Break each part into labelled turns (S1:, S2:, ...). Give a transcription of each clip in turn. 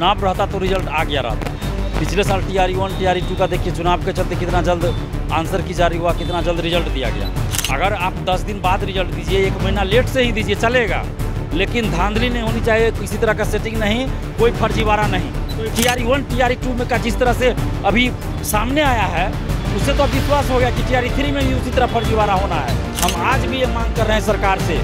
S1: चुनाव रहता तो रिजल्ट आ गया रहता। पिछले साल TRE-1 TRE-2 का देखिए चुनाव के चलते कितना जल्द आंसर की जारी हुआ, कितना जल्द रिजल्ट दिया गया। अगर आप 10 दिन बाद रिजल्ट दीजिए, 1 महीना लेट से ही दीजिए चलेगा, लेकिन धांधली नहीं होनी चाहिए, किसी तरह का सेटिंग नहीं, कोई फर्जीवाड़ा नहीं। TRE-1 TRE-2 में का जिस तरह से अभी सामने आया है, उससे तो अब विश्वास हो गया कि TRE-3 में भी उसी तरह फर्जीवाड़ा होना है। हम आज भी ये मांग कर रहे हैं सरकार से,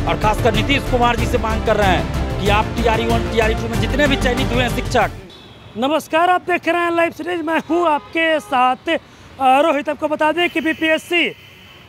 S1: और खासकर नीतीश कुमार जी से मांग कर रहे हैं कि आप TRE-1 TRE-2 में जितने भी चयनित हुए हैं शिक्षक।
S2: नमस्कार, आप देख रहे हैं लाइव सीरीज। मैं हूं आपके साथ रोहित। आपको बता दें कि BPSC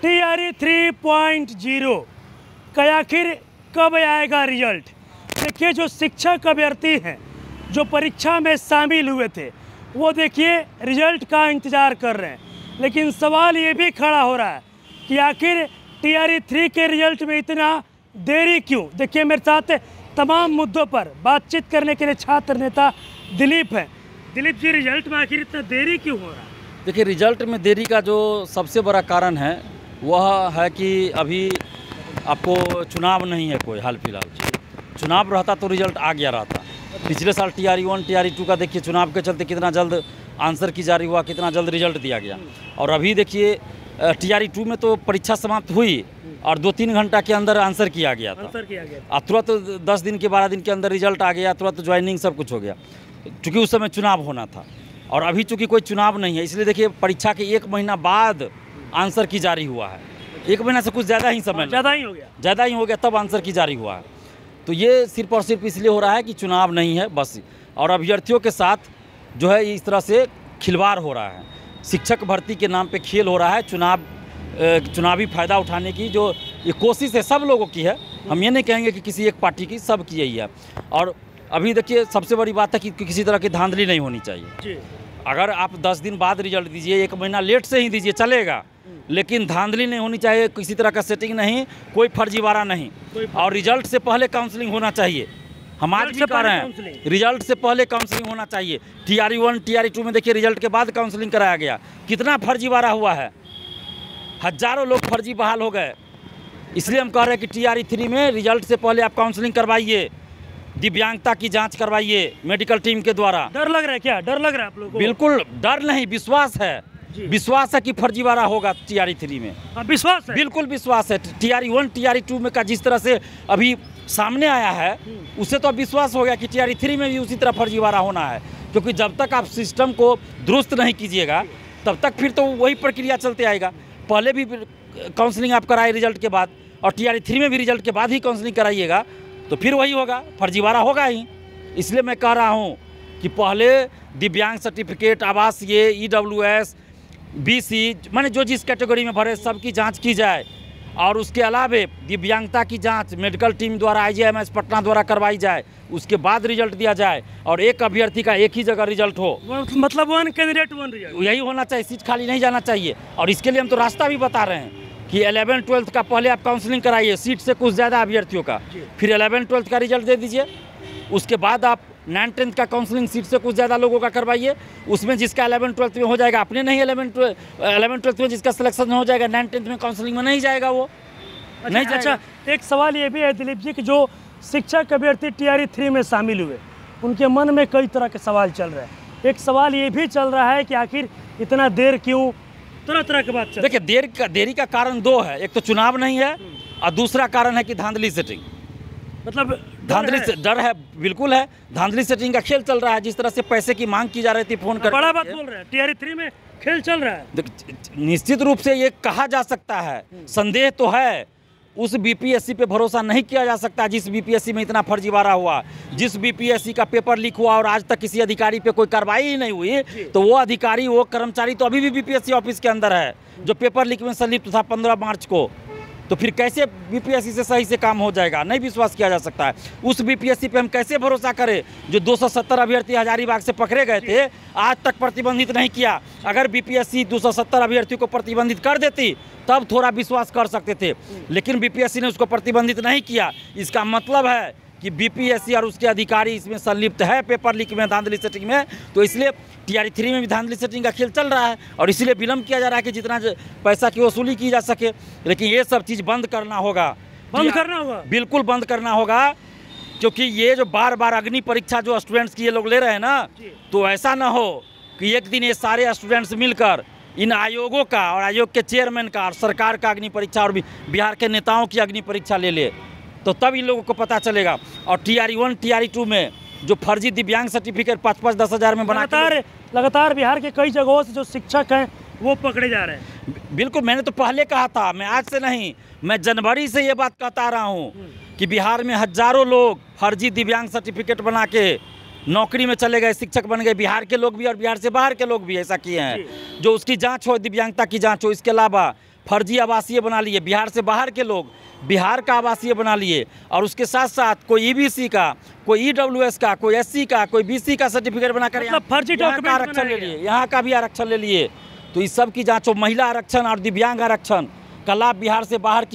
S2: TRE 3.0 का आखिर कब आएगा रिजल्ट। देखिए, जो शिक्षक अभ्यर्थी हैं जो परीक्षा में शामिल हुए थे, वो देखिए रिजल्ट का इंतज़ार कर रहे हैं। लेकिन सवाल ये भी खड़ा हो रहा है कि आखिर TRE 3 के रिजल्ट में इतना देरी क्यों। देखिए, मेरे साथ तमाम मुद्दों पर बातचीत करने के लिए छात्र नेता दिलीप है। दिलीप जी, रिजल्ट में आखिर इतना देरी क्यों हो रहा है?
S1: देखिए, रिजल्ट में देरी का जो सबसे बड़ा कारण है वह है कि अभी आपको चुनाव नहीं है कोई हाल फिलहाल। चुनाव रहता तो रिजल्ट आ गया रहता। पिछले साल TRE-1 TRE-2 का देखिए चुनाव के चलते कितना जल्द आंसर की जारी हुआ, कितना जल्द रिजल्ट दिया गया। और अभी देखिए TRE-2 में तो परीक्षा समाप्त हुई और 2-3 घंटा के अंदर आंसर किया गया था। और तुरंत 10 दिन के 12 दिन के अंदर रिजल्ट आ गया, तुरंत ज्वाइनिंग सब कुछ हो गया, क्योंकि उस समय चुनाव होना था। और अभी चूँकि कोई चुनाव नहीं है, इसलिए देखिए परीक्षा के 1 महीना बाद आंसर की जारी हुआ है। 1 महीना से कुछ ज़्यादा ही समय, ज़्यादा ही हो गया तब आंसर की जारी हुआ है। तो ये सिर्फ और सिर्फ इसलिए हो रहा है कि चुनाव नहीं है बस, और अभ्यर्थियों के साथ जो है इस तरह से खिलवाड़ हो रहा है। शिक्षक भर्ती के नाम पे खेल हो रहा है। चुनावी फ़ायदा उठाने की जो ये कोशिश है सब लोगों की है। हम ये नहीं कहेंगे कि किसी एक पार्टी की, सब की यही है। और अभी देखिए सबसे बड़ी बात है कि किसी तरह की धांधली नहीं होनी चाहिए। अगर आप 10 दिन बाद रिजल्ट दीजिए, 1 महीना लेट से ही दीजिए चलेगा, लेकिन धांधली नहीं होनी चाहिए, किसी तरह का सेटिंग नहीं, कोई फर्जीवाड़ा नहीं। और रिजल्ट से पहले काउंसलिंग होना चाहिए। हम आज भी कह रहे हैं रिजल्ट से पहले काउंसलिंग होना चाहिए। TRE-1 TRE-2 में देखिए रिजल्ट के बाद काउंसलिंग कराया गया, कितना फर्जीवाड़ा हुआ है, हजारों लोग फर्जी बहाल हो गए। इसलिए हम कह रहे हैं कि TRE-3 में रिजल्ट से पहले आप काउंसलिंग करवाइए, दिव्यांगता की जांच करवाइए मेडिकल टीम के द्वारा।
S2: डर लग रहा है क्या? डर लग रहा है आप लोगों को?
S1: बिल्कुल डर नहीं, विश्वास है। विश्वास है कि फर्जीवाड़ा होगा TRE-3 में।
S2: विश्वास है,
S1: बिल्कुल विश्वास है। TRE-1 TRE-2 में का जिस तरह से अभी सामने आया है, उससे तो अब विश्वास हो गया कि TRE-3 में भी उसी तरह फर्जीवाड़ा होना है। क्योंकि जब तक आप सिस्टम को दुरुस्त नहीं कीजिएगा, तब तक फिर तो वही प्रक्रिया चलते आएगा। पहले भी काउंसलिंग आप कराए रिजल्ट के बाद, और TRE-3 में भी रिजल्ट के बाद ही काउंसलिंग कराइएगा, तो फिर वही होगा, फर्जीवाड़ा होगा ही। इसलिए मैं कह रहा हूँ कि पहले दिव्यांग सर्टिफिकेट, आवासीय, EWS, BC, माने जो जिस कैटेगरी में भरे सबकी जांच की जाए। और उसके अलावे दिव्यांगता की जांच मेडिकल टीम द्वारा IGMS पटना द्वारा करवाई जाए, उसके बाद रिजल्ट दिया जाए। और एक अभ्यर्थी का एक ही जगह रिजल्ट हो,
S2: मतलब 1 कैंडिडेट 1 रिजल्ट,
S1: यही होना चाहिए। सीट खाली नहीं जाना चाहिए। और इसके लिए हम तो रास्ता भी बता रहे हैं कि 11-12 का पहले आप काउंसलिंग कराइए, सीट से कुछ ज़्यादा अभ्यर्थियों का, फिर 11-12 का रिजल्ट दे दीजिए। उसके बाद आप 9-10 का काउंसलिंग सीट से कुछ ज़्यादा लोगों का करवाइए। उसमें जिसका 11-12 में हो जाएगा, अपने नहीं 11-12 में जिसका सिलेक्शन हो जाएगा, 9-10 में काउंसलिंग में नहीं जाएगा वो। नहीं जाएगा।
S2: अच्छा, एक सवाल ये भी है दिलीप जी कि जो शिक्षक अभ्यर्थी TRE-3 में शामिल हुए, उनके मन में कई तरह के सवाल चल रहे हैं। एक सवाल ये भी चल रहा है कि आखिर इतना देर क्यों, तरह के बात चल।
S1: देखिए, देरी का कारण 2 है। एक तो चुनाव नहीं है, और दूसरा कारण है कि धांधली सेटिंग।
S2: मतलब
S1: धांधली से डर है, बिल्कुल है। धांधली सेटिंग का खेल चल रहा है। जिस तरह से पैसे की मांग की जा रही थी, फोन कर,
S2: बड़ा बात बोल रहे हैं, TRE-3 में खेल चल रहा है।
S1: निश्चित रूप से ये कहा जा सकता है, संदेह तो है। उस BPSC पे भरोसा नहीं किया जा सकता जिस BPSC में इतना फर्जीवाड़ा हुआ, जिस BPSC का पेपर लीक हुआ और आज तक किसी अधिकारी पे कोई कार्रवाई ही नहीं हुई। तो वो अधिकारी, वो कर्मचारी तो अभी भी BPSC ऑफिस के अंदर है, जो पेपर लीक में संलिप्त था 15 मार्च को। तो फिर कैसे BPSC से सही से काम हो जाएगा? नहीं विश्वास किया जा सकता है। उस BPSC पे हम कैसे भरोसा करें जो 270 अभ्यर्थी हजारीबाग से पकड़े गए थे, आज तक प्रतिबंधित नहीं किया। अगर BPSC 270 अभ्यर्थियों को प्रतिबंधित कर देती तब थोड़ा विश्वास कर सकते थे, लेकिन BPSC ने उसको प्रतिबंधित नहीं किया। इसका मतलब है कि BPSC और उसके अधिकारी इसमें संलिप्त है, पेपर लीक में, धांधली सेटिंग में। तो इसलिए TRE-3 में भी धांधली सेटिंग का खेल चल रहा है, और इसीलिए विलम्ब किया जा रहा है कि जितना पैसा की वसूली की जा सके। लेकिन ये सब चीज़ बंद करना होगा,
S2: बंद करना होगा,
S1: बिल्कुल बंद करना होगा। क्योंकि ये जो बार बार अग्नि परीक्षा जो स्टूडेंट्स की ये लोग ले रहे हैं ना, तो ऐसा ना हो कि एक दिन ये सारे स्टूडेंट्स मिलकर इन आयोगों का और आयोग के चेयरमैन का और सरकार का अग्नि परीक्षा और बिहार के नेताओं की अग्नि परीक्षा ले, तो तब इन लोगों को पता चलेगा। और TRE 1 TRE 2 में जो फर्जी दिव्यांग सर्टिफिकेट 5-5-10 हज़ार में बना
S2: लगातार बिहार के कई जगहों से जो शिक्षक हैं वो पकड़े जा रहे हैं।
S1: बिल्कुल, मैंने तो पहले कहा था, मैं आज से नहीं, मैं जनवरी से ये बात कहता रहा हूँ कि बिहार में हजारों लोग फर्जी दिव्यांग सर्टिफिकेट बना के नौकरी में चले गए, शिक्षक बन गए, बिहार के लोग भी और बिहार से बाहर के लोग भी ऐसा किए हैं। जो उसकी जांच हो, दिव्यांगता की जांच हो, इसके अलावा फर्जी आवासीय बना लिए, बिहार से बाहर के लोग बिहार का आवासीय बना लिए, और उसके साथ साथ कोई EBC का, कोई EWS का, कोई SC का, कोई BC का सर्टिफिकेट बनाकर
S2: मतलब फर्जी डॉक्यूमेंट
S1: आरक्षण ले लिए, यहाँ का भी आरक्षण ले लिए। तो इस सब की जाँच हो। महिला आरक्षण और दिव्यांग आरक्षण का लाभ बिहार से बाहर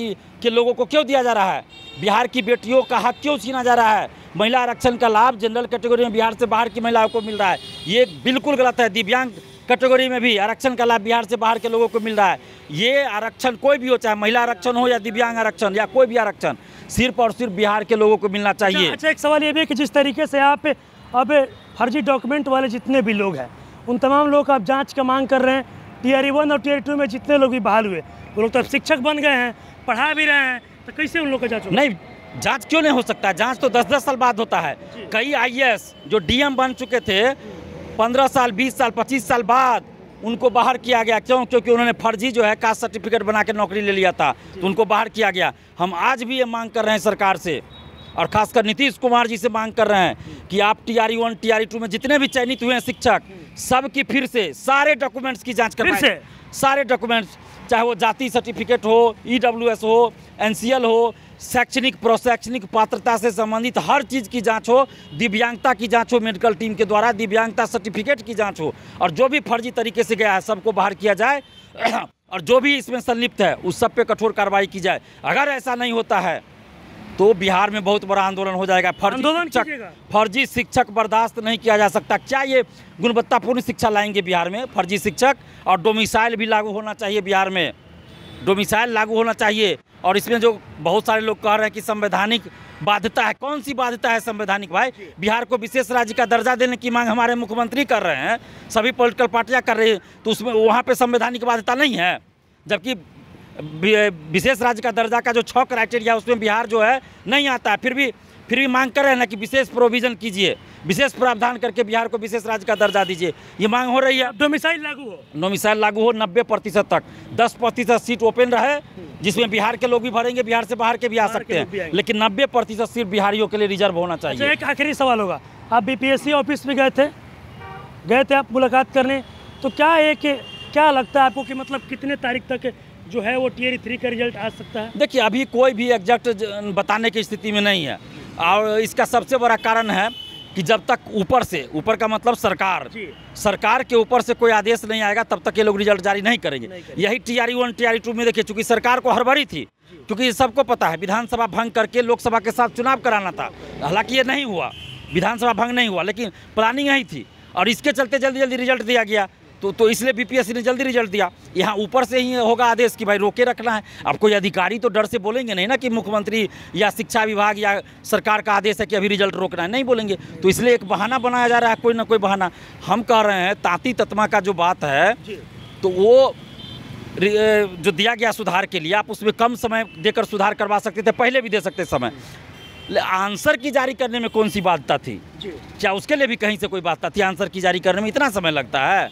S1: के लोगों को क्यों दिया जा रहा है? बिहार की बेटियों का हक क्यों छीना जा रहा है? महिला आरक्षण का लाभ जनरल कैटेगरी में बिहार से बाहर की महिलाओं को मिल रहा है, ये बिल्कुल गलत है। दिव्यांग कैटेगरी में भी आरक्षण का लाभ बिहार से बाहर के लोगों को मिल रहा है। ये आरक्षण कोई भी हो, चाहे महिला आरक्षण हो या दिव्यांग आरक्षण या कोई भी आरक्षण, सिर्फ और सिर्फ बिहार के लोगों को मिलना चाहिए।
S2: अच्छा, एक सवाल ये भी है कि जिस तरीके से आप अब फर्जी डॉक्यूमेंट वाले जितने भी लोग हैं उन तमाम लोग आप जाँच का मांग कर रहे हैं। TRE 1 और TRE 2 में जितने लोग भी बहाल हुए वो लोग तो अब शिक्षक बन गए हैं, पढ़ा भी रहे हैं, तो कैसे उन लोग का जाँच होगा?
S1: नहीं, जांच क्यों नहीं हो सकता? जांच तो 10-10 साल बाद होता है। कई IAS जो DM बन चुके थे 15 साल, 20 साल, 25 साल बाद उनको बाहर किया गया। क्यों? क्योंकि उन्होंने फर्जी जो है कास्ट सर्टिफिकेट बना के नौकरी ले लिया था, तो उनको बाहर किया गया। हम आज भी ये मांग कर रहे हैं सरकार से, और खासकर नीतीश कुमार जी से मांग कर रहे हैं कि आप TRE 1 TRE 2 में जितने भी चयनित हुए हैं शिक्षक, सब की फिर से सारे डॉक्यूमेंट्स की जाँच करवाएं। सारे डॉक्यूमेंट्स, चाहे वो जाति सर्टिफिकेट हो, EWS हो, NCL हो, शैक्षणिक प्रोशैक्षणिक पात्रता से संबंधित हर चीज़ की जांच हो, दिव्यांगता की जांच हो, मेडिकल टीम के द्वारा दिव्यांगता सर्टिफिकेट की जांच हो, और जो भी फर्जी तरीके से गया है सबको बाहर किया जाए और जो भी इसमें संलिप्त है उस सब पे कठोर कार्रवाई की जाए। अगर ऐसा नहीं होता है तो बिहार में बहुत बड़ा आंदोलन हो जाएगा। फर्जी शिक्षक बर्दाश्त नहीं किया जा सकता। क्या ये गुणवत्तापूर्ण शिक्षा लाएंगे बिहार में फर्जी शिक्षक? और डोमिसाइल भी लागू होना चाहिए बिहार में, डोमिसाइल लागू होना चाहिए। और इसमें जो बहुत सारे लोग कह रहे हैं कि संवैधानिक बाध्यता है, कौन सी बाध्यता है संवैधानिक? भाई, बिहार को विशेष राज्य का दर्जा देने की मांग हमारे मुख्यमंत्री कर रहे हैं, सभी पॉलिटिकल पार्टियां कर रही हैं, तो उसमें वहाँ पे संवैधानिक बाध्यता नहीं है। जबकि विशेष राज्य का दर्जा का जो 6 क्राइटेरिया उसमें बिहार जो है नहीं आता है, फिर भी मांग कर रहे हैं ना कि विशेष प्रोविजन कीजिए, विशेष प्रावधान करके बिहार को विशेष राज्य का दर्जा दीजिए, ये मांग हो रही है।
S2: डोमिसाइल लागू हो,
S1: डोमिसाइल लागू हो 90% तक, 10% सीट ओपन रहे जिसमें बिहार के लोग भी भरेंगे, बिहार से बाहर के भी आ सकते हैं, लेकिन 90% सीट बिहारियों के लिए रिजर्व होना चाहिए।
S2: एक आखिरी सवाल होगा, आप BPSC ऑफिस में गए थे आप मुलाकात करने, तो क्या लगता है आपको कि मतलब कितने तारीख तक जो है वो TRE 3 का रिजल्ट आ सकता है? देखिए, अभी कोई भी एग्जैक्ट बताने की स्थिति में नहीं है, और इसका सबसे बड़ा कारण है कि जब तक ऊपर का मतलब सरकार के ऊपर से कोई आदेश नहीं आएगा तब तक ये लोग रिजल्ट जारी नहीं करेंगे। यही TRE 1 TRE 2 में देखिए, चूंकि सरकार को हड़बड़ी थी, क्योंकि सबको पता है विधानसभा भंग करके लोकसभा के साथ चुनाव कराना था, हालांकि ये नहीं हुआ, विधानसभा भंग नहीं हुआ, लेकिन प्लानिंग यही थी, और इसके चलते जल्दी रिजल्ट दिया गया। तो इसलिए BPSC ने जल्दी रिजल्ट दिया। यहाँ ऊपर से ही होगा आदेश कि भाई रोके रखना है। अब कोई अधिकारी तो डर से बोलेंगे नहीं ना कि मुख्यमंत्री या शिक्षा विभाग या सरकार का आदेश है कि अभी रिजल्ट रोकना है, नहीं बोलेंगे। तो इसलिए एक बहाना बनाया जा रहा है, कोई ना कोई बहाना। हम कह रहे हैं तांती ततमा का जो बात है, तो वो जो दिया गया सुधार के लिए, आप उसमें कम समय देकर सुधार करवा सकते थे, पहले भी दे सकते समय। आंसर की जारी करने में कौन सी बाध्यता थी? क्या उसके लिए भी कहीं से कोई बाध्यता थी? आंसर की जारी करने में इतना समय लगता है?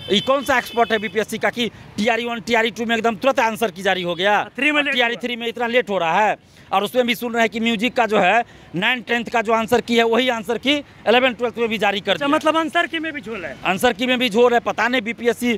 S2: ये कौन सा एक्सपर्ट है BPSC का कि TRE 1 TRE 2 में एकदम तुरंत आंसर की जारी हो गया, TRE 3 में इतना लेट हो रहा है? और उसमें भी सुन रहे हैं कि म्यूजिक का जो है 9th-10th का जो आंसर की है वही आंसर की 11th-12th में भी जारी कर दिया। मतलब आंसर की में भी झोल है,
S1: आंसर की में भी झोल है। पता नहीं BPSC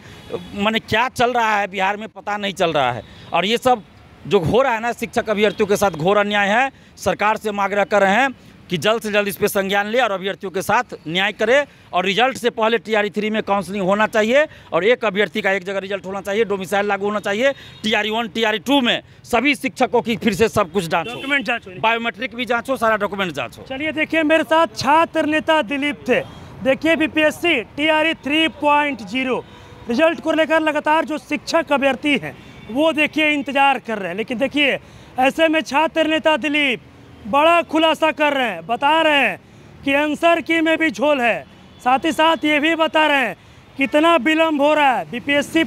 S1: माने क्या चल रहा है बिहार में, पता नहीं चल रहा है। और ये सब जो हो रहा है ना शिक्षक अभ्यर्थियों के साथ, घोर अन्याय है। सरकार से आग्रह कर रहे हैं कि जल्द से जल्द इस पर संज्ञान ले और अभ्यर्थियों के साथ न्याय करे, और रिजल्ट से पहले TRE 3 में काउंसलिंग होना चाहिए, और एक अभ्यर्थी का एक जगह रिजल्ट होना चाहिए, डोमिसाइल लागू होना चाहिए। TRE 1 TRE 2 में सभी शिक्षकों की फिर से सब कुछ जांच हो,
S2: डॉक्यूमेंट जांच हो,
S1: बायोमेट्रिक भी जांच हो, सारा डॉक्यूमेंट जांच हो।
S2: चलिए देखिए, मेरे साथ छात्र नेता दिलीप थे। देखिए, BPSC TRE 3.0 रिजल्ट को लेकर लगातार जो शिक्षक अभ्यर्थी हैं वो देखिए इंतजार कर रहे हैं, लेकिन देखिए ऐसे में छात्र नेता दिलीप बड़ा खुलासा कर रहे हैं, बता रहे हैं कि आंसर की में भी झोल है। साथ ही साथ ये भी बता रहे हैं कितना विलम्ब हो रहा है। बीपीएससी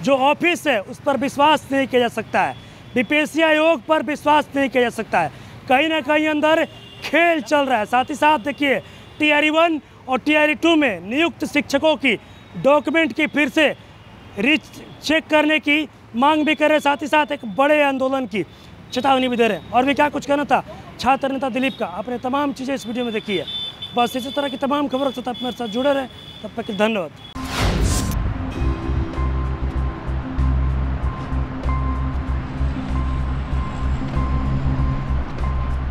S2: जो ऑफिस है उस पर विश्वास नहीं किया जा सकता है, बीपीएससी आयोग पर विश्वास नहीं किया जा सकता है, कहीं ना कहीं अंदर खेल चल रहा है। साथ ही साथ देखिए टीआरई 1 और टीआरई 2 में नियुक्त शिक्षकों की डॉक्यूमेंट की फिर से चेक करने की मांग भी कर रहे हैं। साथ ही साथ एक बड़े आंदोलन की चेतावनी भी दे रहे हैं। और भी क्या कुछ कहना था छात्र नेता दिलीप का, आपने तमाम चीज़ें इस वीडियो में देखी है। बस इसी तरह की तमाम खबरों के साथ आप मेरे साथ जुड़े रहें। तब तक के धन्यवाद।